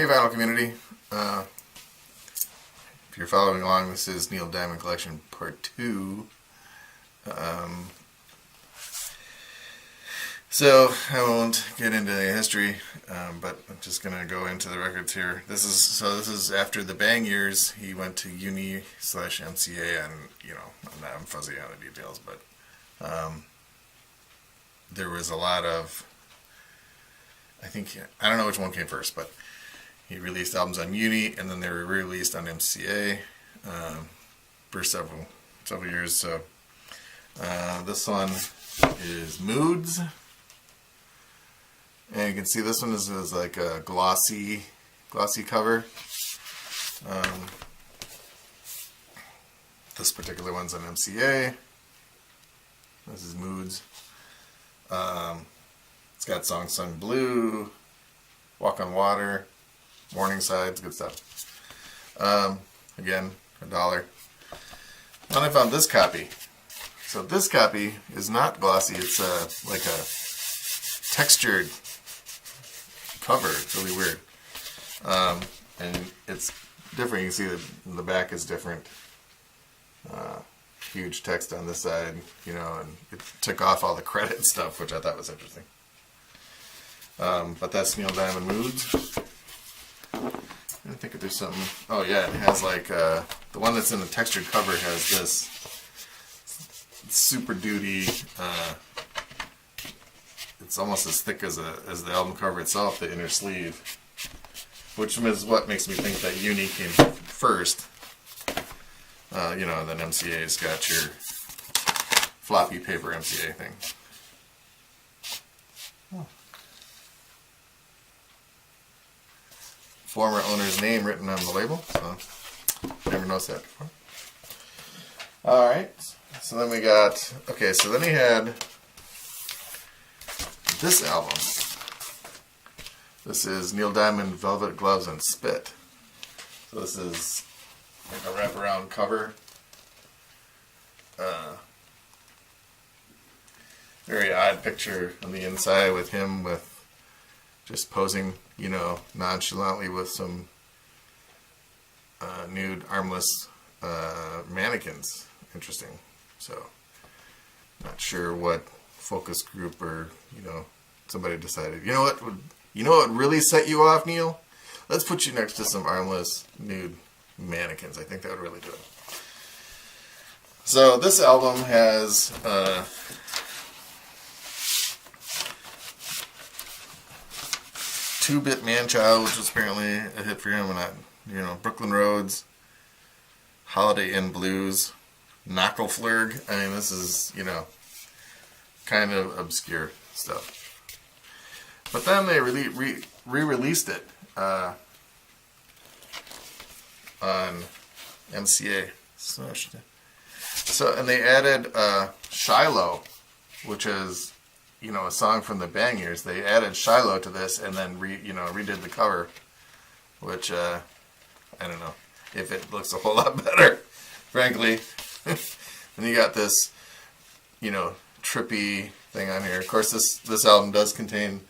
Hey vinyl community, if you're following along, this is Neil Diamond Collection Part 2. So I won't get into the history, but I'm just going to go into the records here. This is after the Bang years. He went to Uni/MCA, and I'm fuzzy on the details, but there was a lot of, I don't know which one came first, but he released albums on Uni, and then they were re-released on MCA for several years. So this one is Moods, and you can see this one is like a glossy cover. This particular one's on MCA. This is Moods. It's got songs Sung Blue, Walk on Water, Morningside, good stuff. Again, $1. Then I found this copy. So this copy is not glossy. It's like a textured cover. It's really weird. And it's different. You can see that the back is different. Huge text on this side, and it took off all the credit stuff, which I thought was interesting. But that's Neil Diamond Moods. I think if there's something. Oh yeah, it has like the one that's in the textured cover has this Super Duty. It's almost as thick as the album cover itself, the inner sleeve, which is what makes me think that Uni came first. Then MCA's got your floppy paper MCA thing. Oh. Former owner's name written on the label, so never noticed that before. Alright, so then we got, so then he had this album. This is Neil Diamond Velvet Gloves and Spit. So this is like a wraparound cover. Very odd picture on the inside with him just posing, nonchalantly with some nude, armless mannequins. Interesting. So, not sure what focus group or, somebody decided, what would really set you off, Neil? Let's put you next to some armless, nude mannequins. I think that would really do it. So, this album has... 2-Bit Man-Child, which was apparently a hit for him, and Brooklyn Roads, Holiday Inn Blues, Knockleflurg. I mean, this is, kind of obscure stuff. But then they re-released it on MCA. So, and they added Shiloh, which is, a song from the Bang years. They added Shiloh to this and then redid the cover, which I don't know if it looks a whole lot better, frankly. And you got this, trippy thing on here. Of course, this album does contain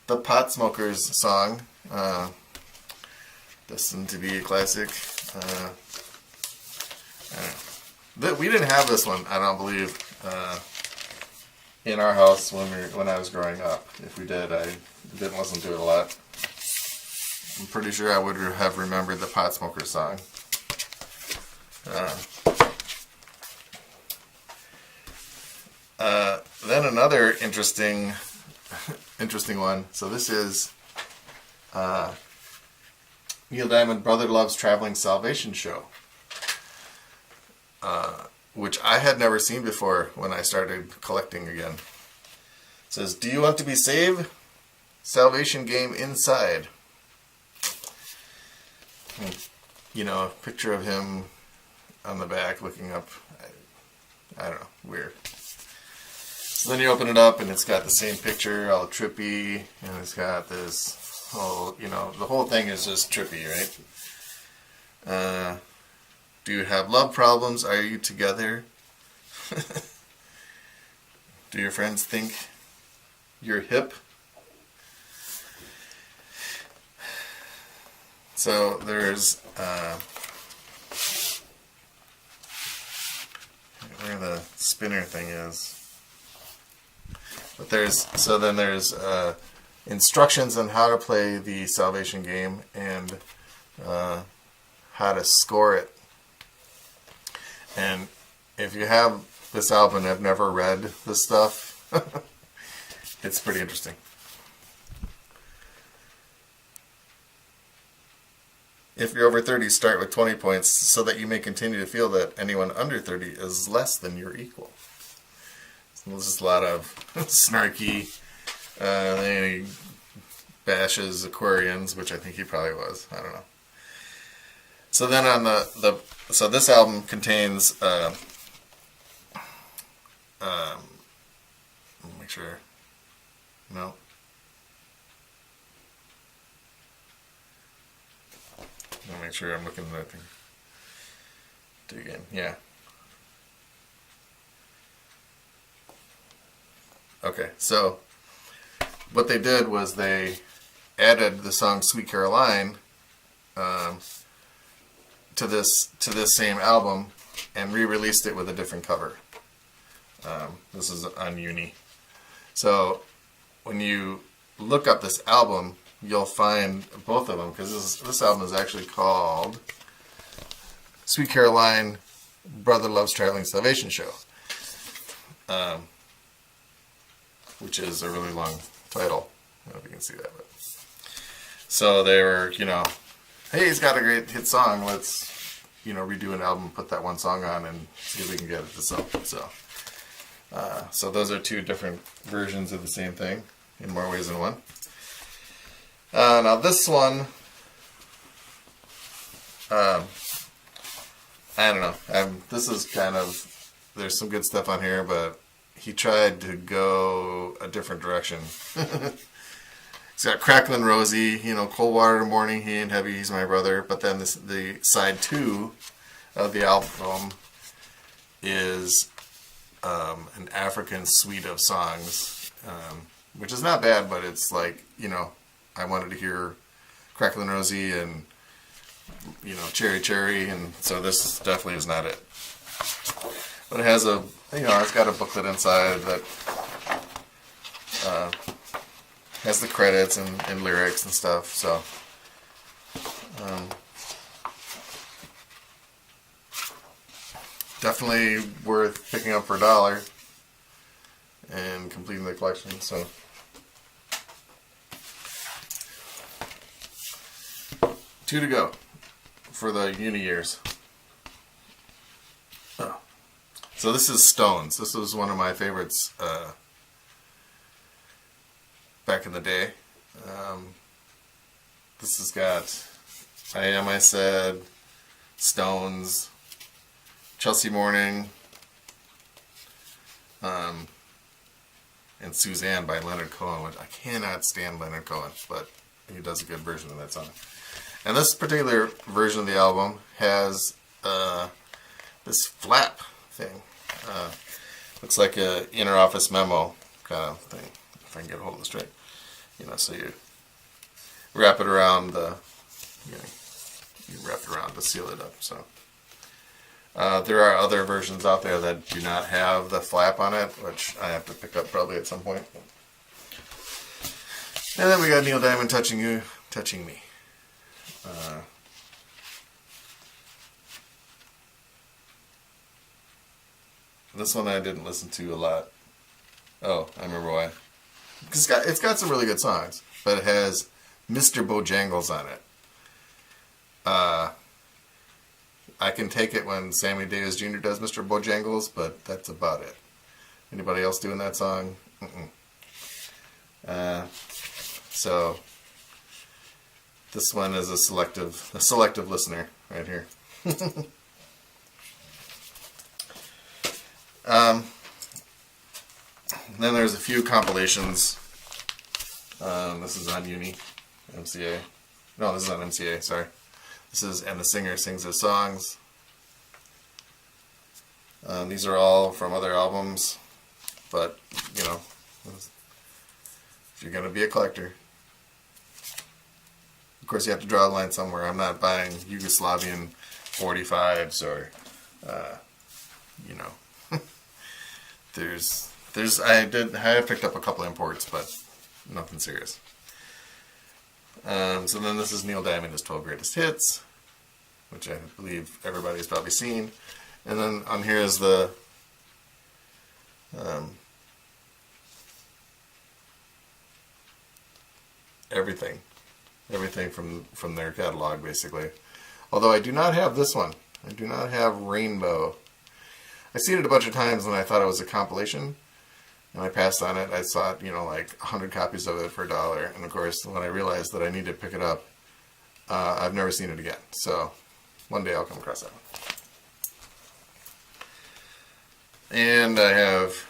the Pot Smokers song, destined to be a classic. I don't know. We didn't have this one, I don't believe. In our house when I was growing up. If we did, I didn't listen to it a lot. I'm pretty sure I would have remembered the Pot Smoker song. Then another interesting one. So this is Neil Diamond Brother Love's Traveling Salvation Show. Which I had never seen before when I started collecting again. It says, "Do you want to be saved? Salvation game inside." And, a picture of him on the back looking up. I don't know, weird. So then you open it up and it's got the same picture, all trippy, and it's got this whole, the whole thing is just trippy, right? Do you have love problems? Are you together? Do your friends think you're hip? So there's where the spinner thing is. But there's instructions on how to play the Salvation game and how to score it. And if you have this album and have never read this stuff, it's pretty interesting. If you're over 30, start with 20 points so that you may continue to feel that anyone under 30 is less than your equal. So there's just a lot of snarky, he bashes Aquarians, which I think he probably was. I don't know. So then on so this album contains, make sure, no. I'll make sure I'm looking at that thing. Dig in, yeah. Okay, so what they did was they added the song "Sweet Caroline" to this same album and re-released it with a different cover. This is on UNI. So when you look up this album, you'll find both of them, because this album is actually called "Sweet Caroline, Brother Loves Traveling Salvation Show," which is a really long title. I don't know if you can see that. But. So they were, hey, he's got a great hit song. Let's, redo an album, put that one song on, and see if we can get it to sell. So those are two different versions of the same thing in more ways than one. Now this one, I don't know. This is kind of, there's some good stuff on here, but he tried to go a different direction. It's got Cracklin' Rosie, Cold Water in the Morning, He Ain't Heavy, He's My Brother. But then the side 2 of the album is an African suite of songs, which is not bad, but it's like, I wanted to hear Cracklin' Rosie and, Cherry Cherry, and so this definitely is not it. But it has it's got a booklet inside that has the credits and lyrics and stuff, so definitely worth picking up for $1 and completing the collection. So 2 to go for the uni years. Oh. So this is Stones. This was one of my favorites back in the day. This has got I Am, I Said, Stones, Chelsea Morning, and Suzanne by Leonard Cohen, which I cannot stand Leonard Cohen, but he does a good version of that song. And this particular version of the album has this flap thing. Looks like a inner office memo kind of thing, if I can get a hold of this straight. So you wrap it around you wrap it around to seal it up. So there are other versions out there that do not have the flap on it, which I have to pick up probably at some point. And then we got Neil Diamond, Touching You, Touching Me. This one I didn't listen to a lot. Oh, I remember why. Because it's got some really good songs, but it has Mr. Bojangles on it. I can take it when Sammy Davis Jr. does Mr. Bojangles, but that's about it. Anybody else doing that song? So this one is a selective listener right here. Then there's a few compilations. This is on UNI, MCA. No, this is on MCA, sorry. This is And the Singer Sings His Songs. These are all from other albums, but, if you're going to be a collector, course, you have to draw the line somewhere. I'm not buying Yugoslavian 45s or, you know, I picked up a couple imports, but nothing serious. So then this is Neil Diamond, his 12 greatest hits, which I believe everybody's probably seen. And then on here is the everything from their catalog, basically. Although I do not have this one. I do not have Rainbow. I've seen it a bunch of times and I thought it was a compilation, and I passed on it. I saw it, you know, like 100 copies of it for $1, and of course when I realized that I need to pick it up, I've never seen it again. So one day I'll come across that one. And I have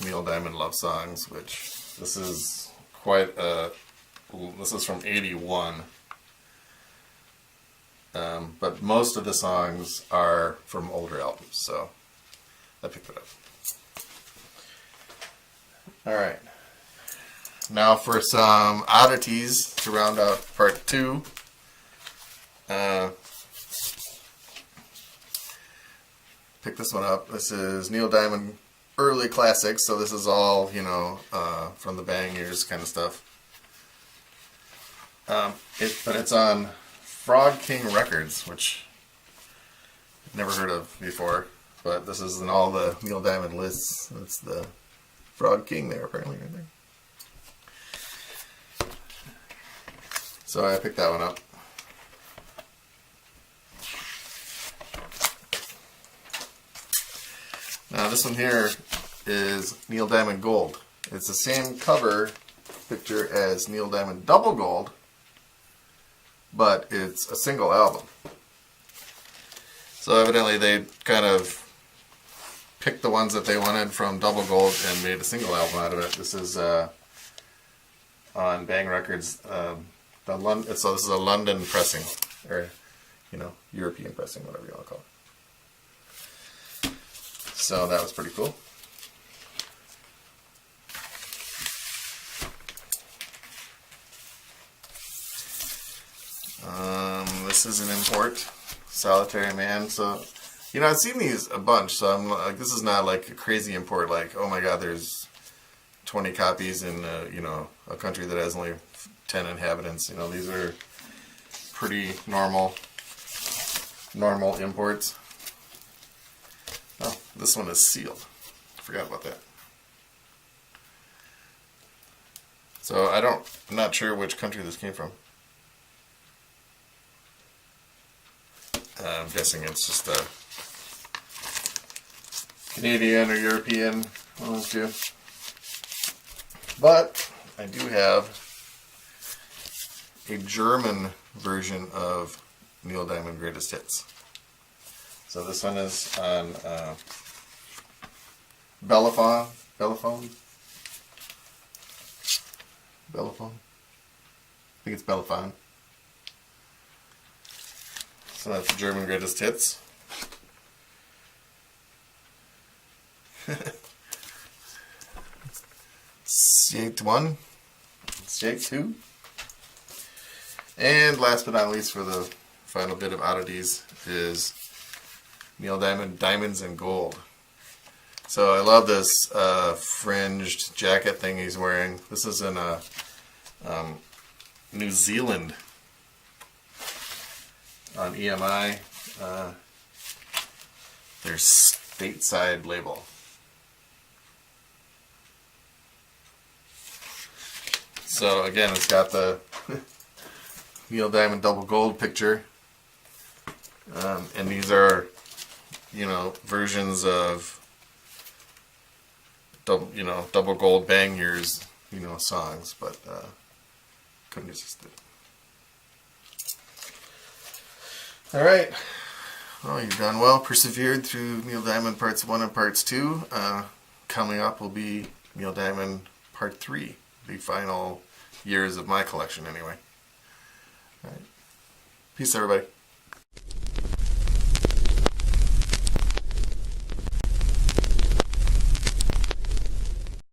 Neil Diamond Love Songs, which this is this is from '81. But most of the songs are from older albums, so I picked it up. Alright. Now for some oddities to round out part 2. Pick this one up. This is Neil Diamond early classics, so this is all, you know, from the bang years kind of stuff. But it's on Frog King Records, which I've never heard of before, but this is in all the Neil Diamond lists. That's the Frog King there, apparently, right there. So I picked that one up. Now this one here is Neil Diamond Gold. It's the same cover picture as Neil Diamond Double Gold, but it's a single album. So evidently they kind of picked the ones that they wanted from Double Gold and made a single album out of it. This is on Bang Records. So this is a London pressing, or, you know, European pressing, whatever you want to call it. So that was pretty cool. This is an import, Solitary Man. So, you know, I've seen these a bunch, so I'm like, this is not like a crazy import, like, oh my god, there's 20 copies in, you know, a country that has only 10 inhabitants. You know, these are pretty normal imports. Oh, this one is sealed. Forgot about that. So I'm not sure which country this came from. I'm guessing it's just a Canadian or European, one of those two. But I do have a German version of Neil Diamond Greatest Hits. So this one is on Bellophone. I think it's Bellophone. So that's the German Greatest Hits. Shake 1, Shake 2. And last but not least, for the final bit of oddities, is Neil Diamond Diamonds and Gold. So I love this fringed jacket thing he's wearing. This is in New Zealand on EMI, their stateside label. So again, it's got the Neil Diamond Double Gold picture, and these are, you know, versions of Double Gold Bang Years, you know, songs, but couldn't resist it. Alright, well, you've done well, persevered through Neil Diamond Parts 1 and Parts 2. Coming up will be Neil Diamond Part 3, the final years of my collection anyway. Alright, peace everybody.